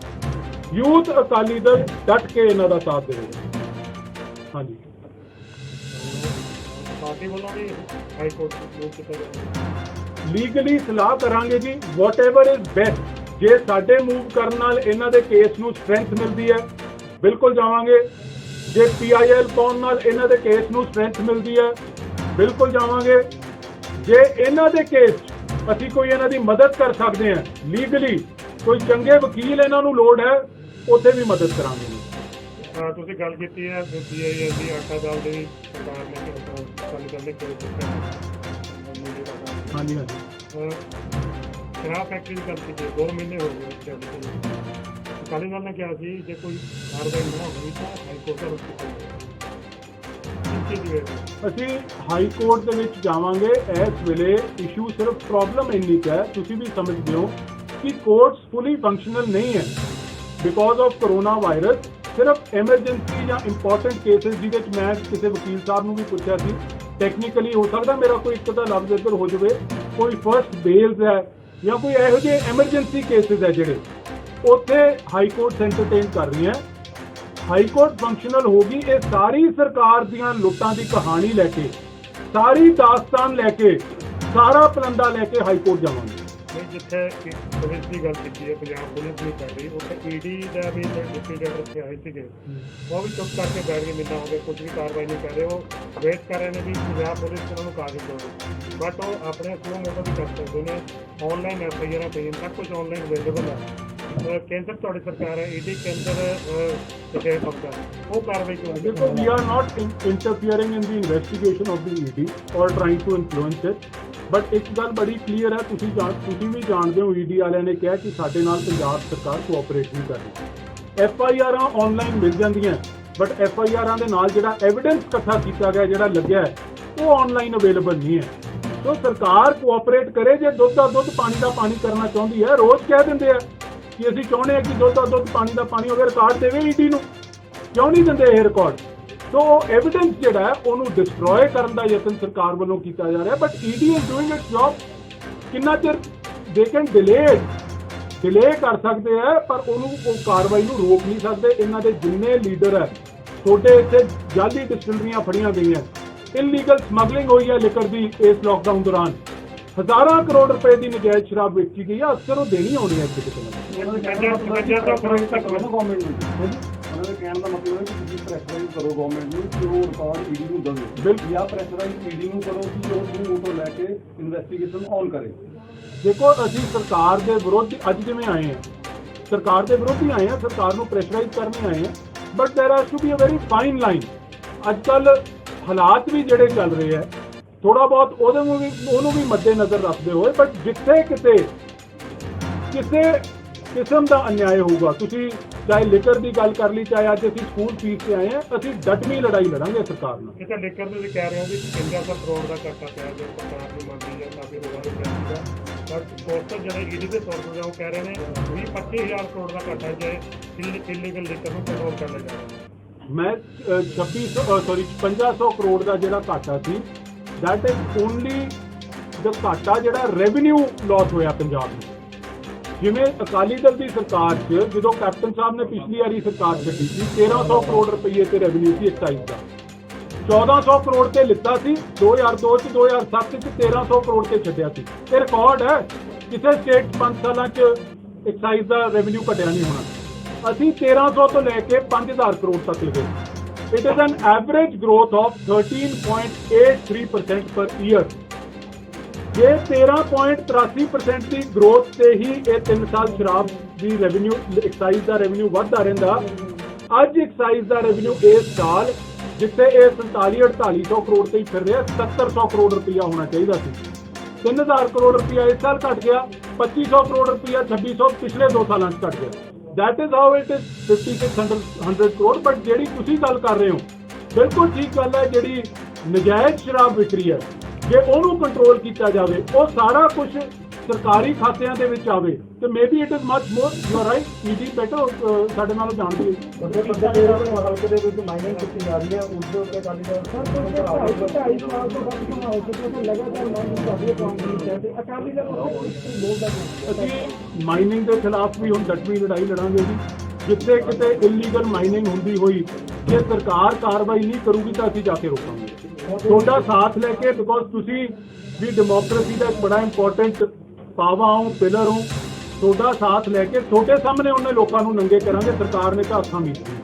ਯੂਥ ਅਕਾਲੀ ਦਲ ਡਟ ਕੇ ਇਹਨਾਂ ਦਾ ਸਾਥ ਦੇਵੇਗਾ। ਹਾਂਜੀ, ਪਾਰਟੀ ਵੱਲੋਂ ਵੀ ਹਾਈ ਕੋਰਟ ਨੂੰ ਕੀਤਾ ਜਾਵੇ। ਲੀਗਲੀ ਸਲਾਹ ਕਰਾਂਗੇ ਜੀ, ਵਾਟਐਵਰ ਇਜ਼ ਬੈਸਟ। ਜੇ ਸਾਡੇ ਮੂਵ ਕਰਨ ਨਾਲ ਇਹਨਾਂ ਦੇ ਕੇਸ ਨੂੰ ਸਟਰੈਂਥ ਮਿਲਦੀ ਹੈ, ਬਿਲਕੁਲ ਜਾਵਾਂਗੇ। ਜੇ PIL ਪਾਉਣ ਨਾਲ ਇਹਨਾਂ ਦੇ ਕੇਸ ਨੂੰ ਸਟਰੈਂਥ ਮਿਲਦੀ ਹੈ, ਬਿਲਕੁਲ ਜਾਵਾਂਗੇ। ਜੇ ਇਹਨਾਂ ਦੇ ਕੇਸ ਅਸੀਂ ਕੋਈ ਇਹਨਾਂ ਦੀ ਮਦਦ ਕਰ ਸਕਦੇ ਹਾਂ ਲੀਗਲੀ, ਕੋਈ ਚੰਗੇ ਵਕੀਲ ਇਹਨਾਂ ਨੂੰ ਲੋੜ ਹੈ, ਉੱਥੇ ਵੀ ਮਦਦ ਕਰਾਂਗੇ। ਤੁਸੀਂ ਗੱਲ ਕੀਤੀ ਹੈ PIL ਦੀ ਆਟਾ ਦਾਲ ਦੀ ਸਰਕਾਰ ਨੇ ਗੱਲ ਕਰਨੇ ਹਾਂਜੀ ਸ਼ਰਾਬ ਫੈਕਟਰੀ ਦੀ ਗੱਲ ਕੀਤੀ, 2 ਮਹੀਨੇ ਹੋ ਗਏ। ਅਕਾਲੀ ਦਲ ਨੇ ਕਿਹਾ ਸੀ ਜੇ ਕੋਈ ਕਾਰਵਾਈ ਨਾ ਹੋਈ ਤਾਂ ਹਾਈ ਕੋਰਟ ਦਾ ਰੁਖ ਕੀਤਾ। ਅਸੀਂ ਹਾਈ ਕੋਰਟ ਦੇ ਵਿੱਚ ਜਾਵਾਂਗੇ। ਇਸ ਵੇਲੇ ਇਸ਼ੂ ਸਿਰਫ ਪ੍ਰੋਬਲਮ ਇੰਨੀ ਹੈ, ਤੁਸੀਂ ਵੀ ਸਮਝਦੇ ਹੋ ਕਿ ਕੋਰਟਸ ਫੁਲੀ ਫੰਕਸ਼ਨਲ ਨਹੀਂ ਹੈ ਬਿਕੋਜ਼ ਆਫ ਕਰੋਨਾ ਵਾਇਰਸ। ਸਿਰਫ ਐਮਰਜੈਂਸੀ ਜਾਂ ਇੰਪੋਰਟੈਂਟ ਕੇਸਿਸ ਜਿਹਦੇ 'ਚ ਮੈਂ ਕਿਸੇ ਵਕੀਲ ਸਾਹਿਬ ਨੂੰ ਵੀ ਪੁੱਛਿਆ ਸੀ, ਟੈਕਨੀਕਲੀ ਹੋ ਸਕਦਾ ਮੇਰਾ ਕੋਈ ਇੱਕ ਦਾ ਲਫ਼ਜ਼ ਇੱਧਰ ਹੋ ਜਾਵੇ, ਕੋਈ ਫਰਸਟ ਬੇਲਸ ਹੈ ਜਾਂ ਕੋਈ ਇਹੋ ਜਿਹੇ ਐਮਰਜੈਂਸੀ ਕੇਸਿਸ ਹੈ ਜਿਹੜੇ ਉੱਥੇ ਹਾਈ ਕੋਰਟ ਐਂਟਰਟੇਨ ਕਰ ਰਹੀਆਂ। ਹਾਈ ਕੋਰਟ ਫੰਕਸ਼ਨਲ ਹੋ ਗਈ। ਇਹ ਸਾਰੀ ਸਰਕਾਰ ਦੀਆਂ ਲੁੱਟਾਂ ਦੀ ਕਹਾਣੀ ਲੈ ਕੇ, ਸਾਰੀ ਦਾਸਤਾਨ ਲੈ ਕੇ, ਸਾਰਾ ਪਲੰਦਾ ਲੈ ਕੇ ਹਾਈ ਕੋਰਟ ਜਾਵਾਂਗੇ। ਜਿੱਥੇ ਪੁਲਿਸ ਦੀ ਗੱਲ ਕੀਤੀ ਹੈ, ਪੰਜਾਬ ਪੁਲਿਸ ਨਹੀਂ ਕਰ ਰਹੀ, ਉੱਥੇ ED ਦਾ ਵੀ ਡਿਪਟੀ ਡਾਇਰੈਕਟਰ ਇੱਥੇ ਆਏ ਸੀਗੇ, ਉਹ ਵੀ ਚੁੱਪ ਕਰਕੇ ਬੈਠ ਕੇ ਮਿਲਣਾ ਹੋ ਗਿਆ, ਕੁਝ ਵੀ ਕਾਰਵਾਈ ਨਹੀਂ ਕਰ ਰਹੇ। ਉਹ ਵੇਟ ਕਰ ਰਹੇ ਨੇ ਵੀ ਪੰਜਾਬ ਪੁਲਿਸ ਉਹਨਾਂ ਨੂੰ ਕਾਰਜ ਕਰੋ, ਬਟ ਉਹ ਆਪਣੇ ਸੂਹ ਮੋਟੋ ਵੀ ਕਰ ਸਕਦੇ ਨੇ। ਆਨਲਾਈਨ FIR ਪਈਆਂ, ਸਭ ਕੁਝ ਆਨਲਾਈਨ ਅਵੇਲੇਬਲ ਹੈ। ਕੇਂਦਰ ਤੁਹਾਡੀ ਸਰਕਾਰ ਹੈ, ED ਕੇਂਦਰ ਕਿਤੇ ਪੱਕਾ ਉਹ ਕਾਰਵਾਈ ਕਿਉਂ ਨਹੀਂ? ਦੇਖੋ, we are not interfering in the investigation of the ED or trying to influence it, but ਇੱਕ ਗੱਲ ਬੜੀ ਕਲੀਅਰ ਹੈ, ਤੁਸੀਂ ਵੀ ਜਾਣਦੇ ਹੋ, ED ਵਾਲਿਆਂ ਨੇ ਕਿਹਾ ਕਿ ਸਾਡੇ ਨਾਲ ਪੰਜਾਬ ਸਰਕਾਰ ਕੋਆਪਰੇਟ ਨਹੀਂ ਕਰ ਰਹੀ। FIRਾਂ ਆਨਲਾਈਨ ਮਿਲ ਜਾਂਦੀਆਂ, ਬਟ FIRਾਂ ਦੇ ਨਾਲ ਜਿਹੜਾ ਐਵੀਡੈਂਸ ਇਕੱਠਾ ਕੀਤਾ ਗਿਆ, ਜਿਹੜਾ ਲੱਗਿਆ ਹੈ, ਉਹ ਆਨਲਾਈਨ ਅਵੇਲੇਬਲ ਨਹੀਂ ਹੈ। ਸੋ ਸਰਕਾਰ ਕੋਆਪਰੇਟ ਕਰੇ। ਜੇ ਦੁੱਧ ਦਾ ਦੁੱਧ, ਪਾਣੀ ਦਾ ਪਾਣੀ ਕਰਨਾ ਚਾਹੁੰਦੀ ਹੈ, ਰੋਜ਼ ਕਹਿ ਦਿੰਦੇ ਆ ਕਿ ਅਸੀਂ ਚਾਹੁੰਦੇ ਹਾਂ ਕਿ ਦੁੱਧ ਦਾ ਦੁੱਧ, ਪਾਣੀ ਦਾ ਪਾਣੀ, ਅਗਰ ਰਿਕਾਰਡ ਦੇਵੇ ED ਨੂੰ, ਕਿਉਂ ਨਹੀਂ ਦਿੰਦੇ ਇਹ ਰਿਕਾਰਡ? ਸੋ ਐਵੀਡੈਂਸ ਜਿਹੜਾ ਹੈ ਉਹਨੂੰ ਡਿਸਟਰੋਏ ਕਰਨ ਦਾ ਯਤਨ ਸਰਕਾਰ ਵੱਲੋਂ ਕੀਤਾ ਜਾ ਰਿਹਾ, but ED is doing it's job. ਕਿੰਨਾ ਚਿਰ ਦੇ ਕੈਨ ਡਿਲੇ ਕਰ ਸਕਦੇ ਆ, ਪਰ ਉਹ ਕਾਰਵਾਈ ਨੂੰ ਰੋਕ ਨਹੀਂ ਸਕਦੇ। ਇਹਨਾਂ ਦੇ ਜਿੰਨੇ ਲੀਡਰ ਹੈ, ਛੋਟੇ ਇੱਥੇ ਜਾਲੀ ਡਿਸਟਿਲਰੀਆਂ ਫੜੀਆਂ ਗਈਆਂ, ਇਲੀਗਲ ਸਮਗਲਿੰਗ ਹੋਈ ਹੈ ਲਿਕਰ ਦੀ ਇਸ ਲਾਕਡਾਊਨ ਦੌਰਾਨ, ਹਜ਼ਾਰਾਂ ਕਰੋੜ ਰੁਪਏ ਦੀ ਨਜਾਇਜ਼ ਸ਼ਰਾਬ ਵੇਚੀ ਗਈ ਹੈ। ਅਕਸਰ ਉਹ ਦੇਣੀ ਆਉਣੀ ਹੈ ਕਿਤੇ ਨਾ ਕਿਤੇ। ਉਹਨਾਂ ਦੇ ਕਹਿਣ ਦਾ ਮਤਲਬ ਹੈ ਕਿ ਤੁਸੀਂ ਪ੍ਰੈਸ਼ਰਾਈਜ਼ ਕਰੋ ਗਵਰਨਮੈਂਟ ਨੂੰ ਕਿ ਉਹ ਰਿਕਾਰਡ ED ਨੂੰ ਦੇਵੇ, ਜਾਂ ਪ੍ਰੈਸ਼ਰਾਈਜ਼ ED ਨੂੰ ਕਰੋ ਕਿ ਉਹ ਸੂ ਮੋਟੋ ਲੈ ਕੇ ਇਨਵੈਸਟੀਗੇਸ਼ਨ ਔਨ ਕਰੇ। ਦੇਖੋ, ਅਸੀਂ ਸਰਕਾਰ ਦੇ ਵਿਰੁੱਧ ਅੱਜ ਜਿਵੇਂ ਆਏ ਹਾਂ, ਸਰਕਾਰ ਦੇ ਵਿਰੁੱਧ ਹੀ ਆਏ ਹਾਂ, ਸਰਕਾਰ ਨੂੰ ਪ੍ਰੈਸ਼ਰਾਈਜ਼ ਕਰਨੇ ਆਏ ਹਾਂ, but there has to be a very fine line. ਅੱਜ ਕੱਲ੍ਹ ਹਾਲਾਤ ਵੀ ਜਿਹੜੇ ਚੱਲ ਰਹੇ ਹੈ, ਥੋੜਾ ਬਹੁਤ ਉਹਨੂੰ ਵੀ ਮੱਦੇ ਨਜ਼ਰ ਰੱਖਦੇ ਹੋਏ, ਬਟ ਜਿੱਥੇ ਕਿਤੇ ਕਿਸੇ ਕਿਸਮ ਦਾ ਅਨਿਆਏ ਹੋਊਗਾ, ਤੁਸੀਂ ਚਾਹੇ ਲਿਕਰ ਦੀ ਗੱਲ ਕਰ ਲਈ, ਚਾਹੇ ਅੱਜ ਅਸੀਂ ਸਕੂਲ ਫੀਸ ਤੇ ਆਏ ਹਾਂ, ਅਸੀਂ ਡਟਵੀਂ ਲੜਾਈ ਲੜਾਂਗੇ ਸਰਕਾਰ ਨਾਲ। ਇਹ ਤਾਂ ਲਿਕਰ ਦੇ ਵੀ ਕਹਿ ਰਹੇ ਹੋ ਵੀ 55 ਕਰੋੜ ਦਾ ਘਾਟਾ ਪਿਆ, ਜੋ ਸਰਕਾਰ ਦੀ ਮੰਗੀ ਹੈ, ਕਾਫੀ ਰੋੜਾ ਵੀ ਪਿਆ ਸੀਗਾ, ਬਟ ਟੋਟਲ ਜਿਹੜੇ ED ਦੇ ਸੋਰਸ ਉਹ ਕਹਿ ਰਹੇ ਨੇ 20-25,000 ਕਰੋੜ ਦਾ ਘਾਟਾ ਜੇ ਇਲੀਗਲ ਲਿਕਰ ਨੂੰ ਕੰਟਰੋਲ ਕਰ ਲਿਆ ਜਾਵੇ। ਮੈਂ 5500 ਕਰੋੜ ਦਾ ਜਿਹੜਾ ਘਾਟਾ ਸੀ, ਦੈਟ ਇਜ਼ ਓਨਲੀ ਦ ਘਾਟਾ ਜਿਹੜਾ ਰੈਵਨਿਊ ਲਾਸ ਹੋਇਆ ਪੰਜਾਬ ਨੂੰ। ਜਿਵੇਂ ਅਕਾਲੀ ਦਲ ਦੀ ਸਰਕਾਰ 'ਚ ਜਦੋਂ ਕੈਪਟਨ ਸਾਹਿਬ ਨੇ ਪਿਛਲੀ ਵਾਰੀ ਸਰਕਾਰ ਛੱਡੀ ਸੀ, 1300 ਕਰੋੜ ਰੁਪਏ ਤੇ ਰੈਵਨਿਊ ਸੀ ਐਕਸਾਈਜ਼ ਦਾ। 1400 ਕਰੋੜ ਤੇ ਲਿੱਤਾ ਸੀ 2002 ਚ 2007 ਚ 1300 ਕਰੋੜ ਤੇ ਛੱਡਿਆ ਸੀ। ਇਹ ਰਿਕਾਰਡ ਹੈ, ਕਿਸੇ ਸਟੇਟ 5 ਸਾਲਾਂ ਚ ਐਕਸਾਈਜ਼ ਦਾ ਰੈਵਨਿਊ ਘਟਿਆ ਨਹੀਂ ਹੋਣਾ। ਅਸੀਂ 1300 ਤੋਂ ਲੈ ਕੇ 5000 ਕਰੋੜ ਤੱਕ ਲਗੇ। It is an average growth of 13.83% ਪਰ ਈਅਰ। ਜੇ 13.83% ਦੀ ਗਰੋਥ ਤੇ ਹੀ ਇਹ 3 ਸਾਲ ਸ਼ਰਾਬ ਦੀ ਰੈਵਨਿਊ ਐਕਸਾਈਜ਼ ਦਾ ਰੈਵਨਿਊ ਵੱਧਦਾ ਰਹਿੰਦਾ, ਅੱਜ ਐਕਸਾਈਜ਼ ਦਾ ਰੈਵਨਿਊ ਇਸ ਸਾਲ ਜਿੱਥੇ ਇਹ 47-4800 ਕਰੋੜ ਤੇ ਹੀ ਫਿਰ ਰਿਹਾ 7700 ਕਰੋੜ ਰੁਪਇਆ ਹੋਣਾ ਚਾਹੀਦਾ ਸੀ। 3000 ਕਰੋੜ ਰੁਪਇਆ ਇਸ ਸਾਲ ਘਟ ਗਿਆ, 2500 ਕਰੋੜ ਰੁਪਇਆ 2600 ਪਿਛਲੇ 2 ਸਾਲਾਂ 'ਚ ਘਟ ਗਿਆ। That is how it is 5600 crore. But ਜਿਹੜੀ ਤੁਸੀਂ ਗੱਲ ਕਰ ਰਹੇ ਹੋ ਬਿਲਕੁਲ ਠੀਕ ਗੱਲ ਹੈ, ਜਿਹੜੀ ਨਜਾਇਜ਼ ਸ਼ਰਾਬ ਵਿਕਰੀ ਹੈ ਜੇ ਉਹਨੂੰ ਕੰਟਰੋਲ ਕੀਤਾ ਜਾਵੇ, ਉਹ ਸਾਰਾ ਕੁਝ ਸਰਕਾਰੀ ਖਾਤਿਆਂ ਦੇ ਵਿੱਚ ਆਵੇ ਤੇ maybe it is much more. You are right, ED better ਸਾਡੇ ਨਾਲੋਂ ਜਾਣਦੀ ਹੈ। ਹਲਕੇ ਦੇ ਵਿੱਚ ਮਾਈਨਿੰਗ ਕੀਤੀ ਜਾ ਰਹੀ ਹੈ, ਉਸਦੇ ਉੱਤੇ ਅਕਾਲੀ ਦਲ ਢਾਈ ਸਾਲ ਤੋਂ ਵੱਧ ਸਮਾਂ ਹੋ ਚੁੱਕਾ, ਲਗਾਤਾਰ ਮਾਈਨਿੰਗ ਕਰ ਰਹੀ ਹੈ ਕਾਂਗਰਸ ਹੈ ਤੇ ਅਕਾਲੀ ਦਲ ਬੋਲਦਾ ਹੈ। ਅਸੀਂ ਮਾਈਨਿੰਗ ਦੇ ਖਿਲਾਫ ਵੀ ਹੁਣ ਡਟਵੀਂ ਲੜਾਈ ਲੜਾਂਗੇ ਜੀ। ਜਿੱਥੇ ਕਿਤੇ ਇਲੀਗਲ ਮਾਈਨਿੰਗ ਹੁੰਦੀ ਹੋਈ ਜੇ ਸਰਕਾਰ ਕਾਰਵਾਈ ਨਹੀਂ ਕਰੂਗੀ ਤਾਂ ਅਸੀਂ ਜਾ ਕੇ ਰੋਕਾਂਗੇ ਤੁਹਾਡਾ ਸਾਥ ਲੈ ਕੇ, ਬਿਕੋਜ਼ ਤੁਸੀਂ ਵੀ ਡੈਮੋਕ੍ਰੇਸੀ ਦਾ ਇੱਕ ਬੜਾ ਇੰਪੋਰਟੈਂਟ ਪਾਵਾ ਹੋ, ਪਿਲਰ ਹੋ। ਤੁਹਾਡਾ ਸਾਥ ਲੈ ਕੇ ਤੁਹਾਡੇ ਸਾਹਮਣੇ ਉਹਨੇ ਲੋਕਾਂ ਨੂੰ ਨੰਗੇ ਕਰਾਂਗੇ। ਸਰਕਾਰ ਨੇ ਤਾਂ ਅੱਖਾਂ ਮੀਚ ਦਿੱਤੀਆਂ।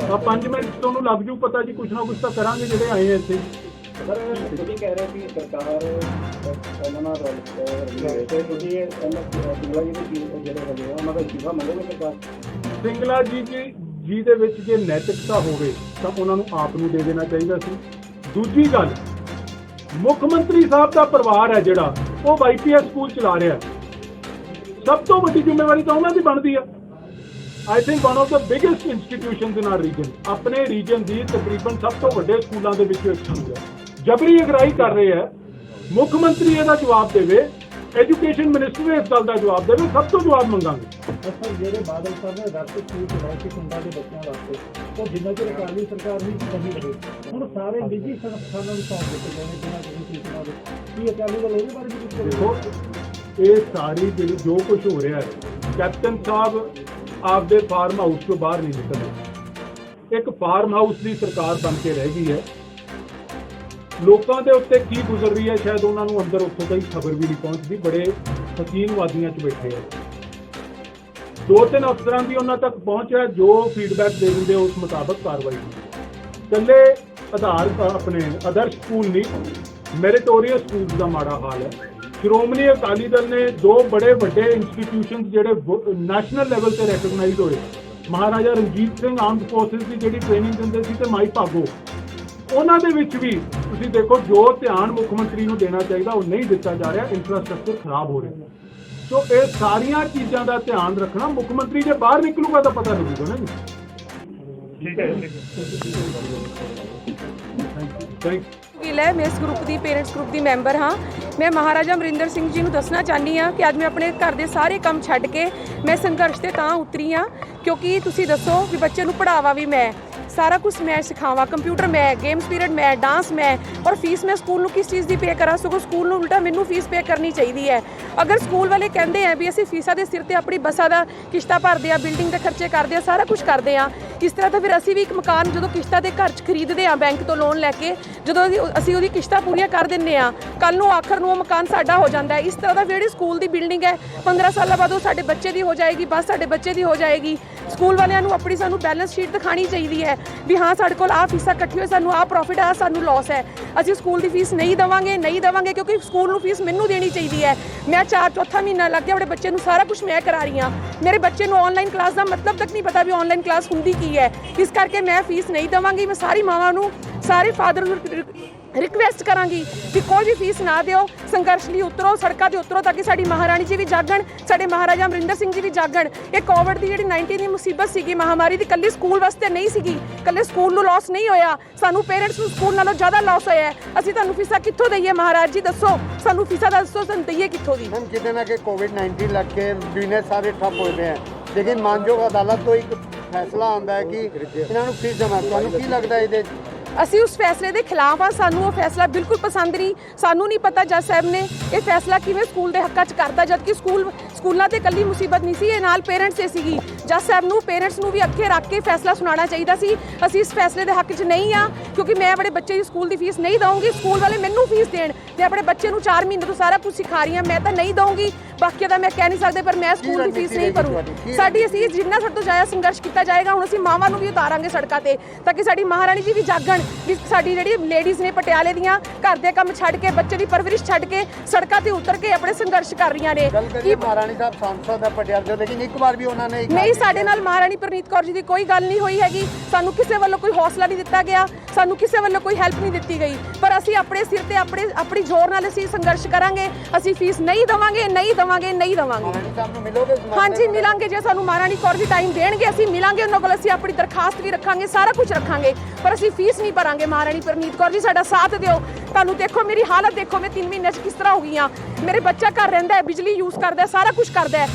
ਤਾਂ 5 ਮਿੰਟ ਤੁਹਾਨੂੰ ਲੱਗ ਜੂ ਪਤਾ ਜੀ, ਕੁਛ ਨਾ ਕੁਛ ਤਾਂ ਕਰਾਂਗੇ ਜਿਹੜੇ ਆਏ ਆ ਇੱਥੇ। ਸਰ ਤੁਸੀਂ ਕਹਿ ਰਹੇ ਸੀ ਸਰਕਾਰ ਇਹਨਾਂ ਨਾਲ ਤੇ ਤੁਸੀਂ ਸਿੰਗਲਾ ਜੀ ਦੇ ਜਿਹੜੇ ਹੈਗੇ ਉਹਨਾਂ ਦਾ ਅਸਤੀਫਾ ਮੰਗੋਗੇ ਸਰਕਾਰ? ਸਿੰਗਲਾ ਜੀ ਦੇ ਵਿੱਚ ਜੇ ਨੈਤਿਕਤਾ ਹੋਵੇ ਤਾਂ ਉਹਨਾਂ ਨੂੰ ਆਪ ਨੂੰ ਦੇ ਦੇਣਾ ਚਾਹੀਦਾ ਸੀ। ਦੂਜੀ ਗੱਲ, ਮੁੱਖ ਮੰਤਰੀ ਸਾਹਿਬ ਦਾ ਪਰਿਵਾਰ ਹੈ ਜਿਹੜਾ ਉਹ YPS ਸਕੂਲ ਚਲਾ ਰਿਹਾ, ਸਭ ਤੋਂ ਵੱਡੀ ਜ਼ਿੰਮੇਵਾਰੀ ਤਾਂ ਉਹਨਾਂ ਦੀ ਬਣਦੀ ਆ। I think one of the biggest institutions in our region, ਆਪਣੇ ਰੀਜਨ ਦੀ ਤਕਰੀਬਨ ਸਭ ਤੋਂ ਵੱਡੇ ਸਕੂਲਾਂ ਦੇ ਵਿੱਚੋਂ ਇੱਕ ਸਕੂਲ ਹੈ। ਜਬਰੀ ਅਗਰਾਈ ਕਰ ਰਹੇ ਹੈ, ਮੁੱਖ ਮੰਤਰੀ ਇਹਦਾ ਜਵਾਬ ਦੇਵੇ, ਐਜੂਕੇਸ਼ਨ ਮਿਨਿਸਟਰ ਇਸ ਗੱਲ ਦਾ ਜਵਾਬ ਦੇਵੇ, ਸਭ ਤੋਂ ਜਵਾਬ ਮੰਗਾਂਗੇ। ਸਰ ਜਿਹੜੇ ਬਾਦਲ ਸਾਹਿਬ ਨੇ ਰਾਸ਼ਟਰੀ ਸਕੂਲ ਚਲਾਏ ਸੀ ਪਿੰਡਾਂ ਦੇ ਬੱਚਿਆਂ ਵਾਸਤੇ, ਉਹ ਜਿੰਨਾ ਚਿਰ ਅਕਾਲੀ ਸਰਕਾਰ ਨਹੀਂ ਰਹੇ, ਹੁਣ ਸਾਰੇ ਨਿੱਜੀ ਸੰਸਥਾਨਾਂ ਨੂੰ ਸੌਂਪ ਦਿੱਤੇ ਗਏ ਨੇ ਬਿਨਾਂ ਕਿਸੇ ਸੂਚਨਾ ਦੇ। ਕੀ ਅਕਾਲੀ ਦਲ ਉਹਦੇ ਬਾਰੇ ਵੀ ਕੁਝ ਦੇਖੋ, ਇਹ ਸਾਰੀ ਜਿਹੜੀ ਜੋ ਕੁਝ ਹੋ ਰਿਹਾ ਹੈ, ਕੈਪਟਨ ਸਾਹਿਬ ਆਪਦੇ ਫਾਰਮ ਹਾਊਸ ਤੋਂ ਬਾਹਰ ਨਹੀਂ ਨਿਕਲਦੇ। ਇੱਕ ਫਾਰਮ ਹਾਊਸ ਦੀ ਸਰਕਾਰ ਬਣ ਕੇ ਰਹਿ ਗਈ ਹੈ। ਲੋਕਾਂ ਦੇ ਉੱਤੇ ਕੀ ਗੁਜ਼ਰ ਰਹੀ ਹੈ ਸ਼ਾਇਦ ਉਹਨਾਂ ਨੂੰ ਅੰਦਰ ਉੱਥੋਂ ਤੱਕ ਖਬਰ ਵੀ ਨਹੀਂ ਪਹੁੰਚਦੀ। ਬੜੇ ਹਕੀਮਵਾਦੀਆਂ 'ਚ ਬੈਠੇ ਆ। 2-3 ਅਫਸਰਾਂ ਦੀ ਉਹਨਾਂ ਤੱਕ ਪਹੁੰਚ ਹੈ, ਜੋ ਫੀਡਬੈਕ ਦੇ ਦਿੰਦੇ ਉਸ ਮੁਤਾਬਕ ਕਾਰਵਾਈ ਹੁੰਦੀ। ਇਕੱਲੇ ਆਪਣੇ ਆਦਰਸ਼ ਸਕੂਲ ਨਹੀਂ, ਮੈਰੀਟੋਰੀਅਸ ਸਕੂਲ ਦਾ ਮਾੜਾ ਹਾਲ ਹੈ। ਸ਼੍ਰੋਮਣੀ ਅਕਾਲੀ ਦਲ ਨੇ 2 ਬੜੇ ਵੱਡੇ ਇੰਸਟੀਟਿਊਸ਼ਨਸ ਜਿਹੜੇ ਨੈਸ਼ਨਲ ਲੈਵਲ ਤੇ ਰੈਕਗਨਾਈਜ਼ ਹੋਏ, ਮਹਾਰਾਜਾ ਰਣਜੀਤ ਸਿੰਘ ਆਰਮਡ ਫੋਰਸਿਸ ਦੀ ਜਿਹੜੀ ਟ੍ਰੇਨਿੰਗ ਦਿੰਦੇ ਸੀ ਤੇ ਮਾਈ ਭਾਗੋ, ਉਹਨਾਂ ਦੇ ਵਿੱਚ ਵੀ ਤੁਸੀਂ ਦੇਖੋ ਜੋ ਧਿਆਨ ਮੁੱਖ ਮੰਤਰੀ ਨੂੰ ਦੇਣਾ ਚਾਹੀਦਾ ਉਹ ਨਹੀਂ ਦਿੱਤਾ ਜਾ ਰਿਹਾ। ਇਨਫਰਾਸਟ੍ਰਕਚਰ ਖਰਾਬ ਹੋ ਰਿਹਾ। ਸੋ ਇਹ ਸਾਰੀਆਂ ਚੀਜ਼ਾਂ ਦਾ ਧਿਆਨ ਰੱਖਣਾ। ਮੁੱਖ ਮੰਤਰੀ ਜੇ ਬਾਹਰ ਨਿਕਲੂਗਾ ਤਾਂ ਪਤਾ ਲੱਗੂਗਾ ਨਾ ਜੀ। ਠੀਕ ਹੈ ਥੈਂਕ ਗਿੱਲ ਹੈ। ਮੈਂ ਇਸ ਗਰੁੱਪ ਦੀ ਪੇਰੈਂਟਸ ਗਰੁੱਪ ਦੀ ਮੈਂਬਰ ਹਾਂ। ਮੈਂ ਮਹਾਰਾਜਾ ਅਮਰਿੰਦਰ ਸਿੰਘ ਜੀ ਨੂੰ ਦੱਸਣਾ ਚਾਹੁੰਦੀ ਹਾਂ ਕਿ ਅੱਜ ਮੈਂ ਆਪਣੇ ਘਰ ਦੇ ਸਾਰੇ ਕੰਮ ਛੱਡ ਕੇ ਮੈਂ ਸੰਘਰਸ਼ ਤੇ ਤਾਂ ਉਤਰੀ ਹਾਂ ਕਿਉਂਕਿ ਤੁਸੀਂ ਦੱਸੋ ਵੀ ਬੱਚੇ ਨੂੰ ਪੜ੍ਹਾਵਾ ਵੀ ਮੈਂ, ਸਾਰਾ ਕੁਝ ਮੈਂ ਸਿਖਾਵਾਂ, ਕੰਪਿਊਟਰ ਮੈਂ, ਗੇਮਸ ਪੀਰੀਅਡ ਮੈਂ, ਡਾਂਸ ਮੈਂ, ਔਰ ਫੀਸ ਮੈਂ ਸਕੂਲ ਨੂੰ ਕਿਸ ਚੀਜ਼ ਦੀ ਪੇ ਕਰਾਂ? ਸਗੋਂ ਸਕੂਲ ਨੂੰ ਉਲਟਾ ਮੈਨੂੰ ਫੀਸ ਪੇ ਕਰਨੀ ਚਾਹੀਦੀ ਹੈ। ਅਗਰ ਸਕੂਲ ਵਾਲੇ ਕਹਿੰਦੇ ਆ ਵੀ ਅਸੀਂ ਫੀਸਾਂ ਦੇ ਸਿਰ ਤੇ ਆਪਣੀ ਬੱਸਾਂ ਦਾ ਕਿਸ਼ਤਾਂ ਭਰਦੇ ਆ, ਬਿਲਡਿੰਗ ਦੇ ਖਰਚੇ ਕਰਦੇ ਆ, ਸਾਰਾ ਕੁਝ ਕਰਦੇ ਆ, ਇਸ ਤਰ੍ਹਾਂ ਤਾਂ ਫਿਰ ਅਸੀਂ ਵੀ ਇੱਕ ਮਕਾਨ ਜਦੋਂ ਕਿਸ਼ਤਾਂ ਦੇ ਘਰ 'ਚ ਖਰੀਦਦੇ ਆ ਬੈਂਕ ਤੋਂ ਲੋਨ ਲੈ ਕੇ, ਜਦੋਂ ਅਸੀਂ ਉਹਦੀ ਕਿਸ਼ਤਾਂ ਪੂਰੀਆਂ ਕਰ ਦਿੰਦੇ ਆ, ਕੱਲ ਨੂੰ ਆਖਰ ਨੂੰ ਉਹ ਮਕਾਨ ਸਾਡਾ ਹੋ ਜਾਂਦਾ ਹੈ। ਇਸ ਤਰ੍ਹਾਂ ਦਾ ਜਿਹੜੀ ਸਕੂਲ ਦੀ ਬਿਲਡਿੰਗ ਹੈ 15 ਸਾਲਾਂ ਬਾਅਦ ਉਹ ਸਾਡੇ ਬੱਚੇ ਦੀ ਹੋ ਜਾਏਗੀ, ਬੱਸ ਸਾਡੇ ਬੱਚੇ ਦੀ ਹੋ ਜਾਏਗੀ। ਸਕੂਲ ਵਾਲਿਆਂ ਨੂੰ ਆਪਣੀ ਸਾਨੂੰ ਬੈਲੈਂਸ ਸ਼ੀਟ ਦਿਖਾਣੀ ਚਾਹੀਦੀ ਹੈ ਵੀ ਹਾਂ ਸਾਡੇ ਕੋਲ ਆਹ ਫੀਸਾਂ ਇਕੱਠੀ ਹੋਈ, ਸਾਨੂੰ ਆਹ ਪ੍ਰੋਫਿਟ ਆ, ਸਾਨੂੰ ਲਾਸ ਹੈ। ਅਸੀਂ ਸਕੂਲ ਦੀ ਫੀਸ ਨਹੀਂ ਦੇਵਾਂਗੇ ਕਿਉਂਕਿ ਸਕੂਲ ਨੂੰ ਫੀਸ ਮੈਨੂੰ ਦੇਣੀ ਚਾਹੀਦੀ ਹੈ। ਮੈਂ 4 ਮਹੀਨਾ ਲੱਗ ਗਿਆ ਆਪਣੇ ਬੱਚੇ ਨੂੰ, ਸਾਰਾ ਕੁਝ ਮੈਂ ਕਰਾ ਰਹੀ ਹਾਂ। ਮੇਰੇ ਬੱਚੇ ਨੂੰ ਆਨਲਾਈਨ ਕਲਾਸ ਦਾ ਮਤਲਬ ਤੱਕ ਨਹੀਂ ਪਤਾ ਵੀ ਆਨਲਾਈਨ ਕਲਾਸ ਹੁੰਦੀ ਕੀ ਹੈ। ਇਸ ਕਰਕੇ ਮੈਂ ਫੀਸ ਨਹੀਂ ਦੇਵਾਂਗੀ। ਮੈਂ ਸਾਰੀ ਮਾਵਾਂ ਨੂੰ, ਸਾਰੇ ਫਾਦਰ ਨੂੰ ਰਿਕਵੈਸਟ ਕਰਾਂਗੀ ਕਿ ਕੋਈ ਵੀ ਫੀਸ ਨਾ ਦਿਓ, ਸੰਘਰਸ਼ ਲਈ ਉਤਰੋ, ਸੜਕਾਂ 'ਤੇ ਉਤਰੋ ਤਾਂ ਕਿ ਸਾਡੀ ਮਹਾਰਾਣੀ ਜੀ ਵੀ ਜਾਗਣ, ਸਾਡੇ ਮਹਾਰਾਜਾ ਅਮਰਿੰਦਰ ਸਿੰਘ ਜੀ ਵੀ ਜਾਗਣ। ਇਹ ਕੋਵਿਡ ਦੀ ਜਿਹੜੀ 19 ਦੀ ਮੁਸੀਬਤ ਸੀਗੀ, ਮਹਾਮਾਰੀ ਦੀ, ਇਕੱਲੀ ਸਕੂਲ ਵਾਸਤੇ ਨਹੀਂ ਸੀਗੀ, ਇਕੱਲੇ ਸਕੂਲ ਨੂੰ ਲਾਸ ਨਹੀਂ ਹੋਇਆ, ਸਾਨੂੰ ਪੇਰੈਂਟਸ ਨੂੰ ਸਕੂਲ ਨਾਲੋਂ ਜ਼ਿਆਦਾ ਲਾਸ ਹੋਇਆ ਹੈ। ਅਸੀਂ ਤੁਹਾਨੂੰ ਫੀਸਾਂ ਕਿੱਥੋਂ ਦਈਏ ਮਹਾਰਾਜ ਜੀ? ਦੱਸੋ ਸਾਨੂੰ ਫੀਸਾਂ ਦਾ, ਦੱਸੋ ਸਾਨੂੰ ਦਈਏ ਕਿੱਥੋਂ ਦੀ? हम कितने ना कि कोविड-19 लग के बिजनेस सारे ठप हो रहे हैं, लेकिन मानयोग अदालत तो एक फैसला आता है कि इन्होंने फीस जमा। ਤੁਹਾਨੂੰ ਕੀ ਲੱਗਦਾ ਇਹਦੇ? ਅਸੀਂ ਉਸ ਫੈਸਲੇ ਦੇ ਖਿਲਾਫ ਆ। ਸਾਨੂੰ ਉਹ ਫੈਸਲਾ ਬਿਲਕੁਲ ਪਸੰਦ ਨਹੀਂ। ਸਾਨੂੰ ਨਹੀਂ ਪਤਾ ਜੱਜ ਸਾਹਿਬ ਨੇ ਇਹ ਫੈਸਲਾ ਕਿਵੇਂ ਸਕੂਲ ਦੇ ਹੱਕਾਂ 'ਚ ਕਰਤਾ, ਜਦਕਿ ਸਕੂਲਾਂ ਤੇ ਇਕੱਲੀ ਮੁਸੀਬਤ ਨਹੀਂ ਸੀ, ਇਹ ਨਾਲ ਪੇਰੈਂਟਸ 'ਤੇ ਸੀਗੀ। ਜੱਜ ਸਾਹਿਬ ਨੂੰ ਪੇਰੈਂਟਸ ਨੂੰ ਵੀ ਅੱਗੇ ਰੱਖ ਕੇ ਫੈਸਲਾ ਸੁਣਾਉਣਾ ਚਾਹੀਦਾ ਸੀ। ਅਸੀਂ ਇਸ ਫੈਸਲੇ ਦੇ ਹੱਕ 'ਚ ਨਹੀਂ ਆ, ਕਿਉਂਕਿ ਮੈਂ ਆਪਣੇ ਬੱਚੇ ਦੀ ਸਕੂਲ ਦੀ ਫੀਸ ਨਹੀਂ ਦਵਾਂਗੀ। ਸਕੂਲ ਵਾਲੇ ਮੈਨੂੰ ਫੀਸ ਦੇਣ, ਮੈਂ ਆਪਣੇ ਬੱਚੇ ਨੂੰ 4 ਮਹੀਨੇ ਤੋਂ ਸਾਰਾ ਕੁਝ ਸਿਖਾ ਰਹੀ ਹਾਂ, ਮੈਂ ਤਾਂ ਨਹੀਂ ਦਵਾਂਗੀ। ਬਾਕੀ ਦਾ ਮੈਂ ਕਹਿ ਨਹੀਂ ਸਕਦੇ, ਪਰ ਮੈਂ ਸਕੂਲ ਦੀ ਫੀਸ ਨਹੀਂ ਭਰੂ। ਸਾਡੀ ਅਸੀਂ ਜਿੰਨਾ ਸਾਡੇ ਤੋਂ ਜ਼ਿਆਦਾ ਸੰਘਰਸ਼ ਕੀਤਾ ਜਾਏਗਾ, ਹੁਣ ਅਸੀਂ ਮਾਵਾਂ ਨੂੰ ਵੀ ਉਤਾਰਾਂਗੇ ਸੜਕਾਂ ਤੇ, ਤਾਂ ਕਿ ਸਾਡੀ ਮਹਾਰਾਣੀ ਜੀ ਵੀ ਜਾਗਣ ਵੀ ਸਾਡੀ ਜਿਹੜੀ ਲੇਡੀਜ਼ ਨੇ ਪਟਿਆਲੇ ਦੀਆਂ ਘਰ ਦੇ ਕੰਮ ਛੱਡ ਕੇ, ਬੱਚੇ ਦੀ ਪਰਵਰਿਸ਼ ਛੱਡ ਕੇ ਸੜਕਾਂ ਤੇ ਉਤਰ ਕੇ ਆਪਣੇ ਸੰਘਰਸ਼ ਕਰ ਰਹੀਆਂ ਨੇ। ਮਹਾਰਾਣੀ ਸਾਹਿਬ ਸੰਸਦ ਹੈ ਪਟਿਆਲੇ ਦੇ, ਲੇਕਿਨ ਇੱਕ ਵਾਰ ਵੀ ਉਹਨਾਂ ਨੇ ਨਹੀਂ, ਸਾਡੇ ਨਾਲ ਮਹਾਰਾਣੀ ਪ੍ਰਨੀਤ ਕੌਰ ਜੀ ਦੀ ਕੋਈ ਗੱਲ ਨਹੀਂ ਹੋਈ ਹੈਗੀ। ਸਾਨੂੰ ਕਿਸੇ ਵੱਲੋਂ ਕੋਈ ਹੌਸਲਾ ਨਹੀਂ ਦਿੱਤਾ ਗਿਆ, ਸਾਨੂੰ ਕਿਸੇ ਵੱਲੋਂ ਕੋਈ ਹੈਲਪ ਨਹੀਂ ਦਿੱਤੀ ਗਈ। ਪਰ ਅਸੀਂ ਆਪਣੇ ਸਿਰ ਤੇ ਆਪਣੀ ਜ਼ੋਰ ਨਾਲ ਅਸੀਂ ਸੰਘਰਸ਼ ਕਰਾਂਗੇ। ਅਸੀਂ ਫੀਸ ਨਹੀਂ ਦੇਵਾਂਗੇ, ਨਹੀਂ ਦੇਵਾਂਗੇ, ਨਹੀਂ ਦੇਵਾਂਗੇ। ਹਾਂਜੀ, ਮਿਲਾਂਗੇ। ਜੇ ਸਾਨੂੰ ਮਹਾਰਾਣੀ ਕੌਰ ਜੀ ਟਾਈਮ ਦੇਣਗੇ ਅਸੀਂ ਮਿਲਾਂਗੇ ਉਹਨਾਂ ਕੋਲ, ਅਸੀਂ ਆਪਣੀ ਦਰਖਾਸਤ ਵੀ ਰੱਖਾਂਗੇ, ਸਾਰਾ ਕੁਝ ਰੱਖਾਂਗੇ, ਪਰ ਅਸੀਂ ਫੀਸ ਨਹੀਂ ਭਰਾਂਗੇ। ਮਹਾਰਾਣੀ ਪ੍ਰਨੀਤ ਕੌਰ ਜੀ ਸਾਡਾ ਸਾਥ ਦਿਓ। ਤੁਹਾਨੂੰ ਦੇਖੋ, ਮੇਰੀ ਹਾਲਤ ਦੇਖੋ, ਮੈਂ 3 ਮਹੀਨੇ 'ਚ ਕਿਸ ਤਰ੍ਹਾਂ ਹੋ ਗਈ ਹਾਂ। ਮੇਰੇ ਬੱਚਾ ਘਰ ਰਹਿੰਦਾ ਹੈ, ਬਿਜਲੀ ਯੂਜ਼ ਕਰਦਾ ਹੈ, ਸਾਰਾ ਕੁਝ ਕਰਦਾ ਹੈ।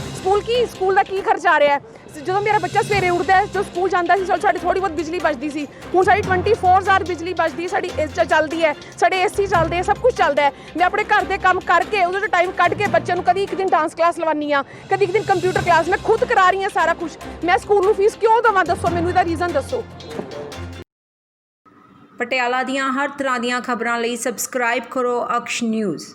ਸਕੂਲ ਦਾ ਕੀ ਖਰਚਾ ਆ ਰਿਹਾ ਹੈ? ਜਦੋਂ ਮੇਰਾ ਬੱਚਾ ਸਵੇਰੇ ਉੱਠਦਾ ਹੈ, ਜੋ ਸਕੂਲ ਜਾਂਦਾ ਸੀ, ਸਾਡੀ ਥੋੜੀ ਬਹੁਤ ਬਿਜਲੀ ਬਚਦੀ ਸੀ। ਹੁਣ ਸਾਡੀ 24 ਬਿਜਲੀ ਬਚਦੀ, ਸਾਡੀ ਚੱਲਦੀ ਹੈ, ਸਾਡੇ AC ਚੱਲਦੇ ਹੈ, ਸਭ ਕੁਝ ਚੱਲਦਾ ਹੈ। ਮੈਂ ਆਪਣੇ ਘਰ ਦੇ ਕੰਮ ਕਰਕੇ ਉਹਦੇ 'ਚ ਟਾਈਮ ਕੱਢ ਕੇ ਬੱਚੇ ਨੂੰ ਕਦੀ ਇੱਕ ਦਿਨ ਡਾਂਸ ਕਲਾਸ ਲਵਾਨੀ ਆ, ਕਦੀ ਇੱਕ ਦਿਨ ਕੰਪਿਊਟਰ ਕਲਾਸ, ਮੈਂ ਖੁਦ ਕਰਾ ਰਹੀ ਹਾਂ ਸਾਰਾ ਕੁਝ। ਮੈਂ ਸਕੂਲ ਨੂੰ ਫੀਸ ਕਿਉਂ ਦੇਵਾਂ? ਦੱਸੋ ਮੈਨੂੰ ਇਹਦਾ ਰੀਜ਼ਨ ਦੱਸੋ। ਪਟਿਆਲਾ ਦੀਆਂ ਹਰ ਤਰ੍ਹਾਂ ਦੀਆਂ ਖਬਰਾਂ ਲਈ ਸਬਸਕ੍ਰਾਈਬ ਕਰੋ ਅਕਸ਼ ਨਿਊਜ਼।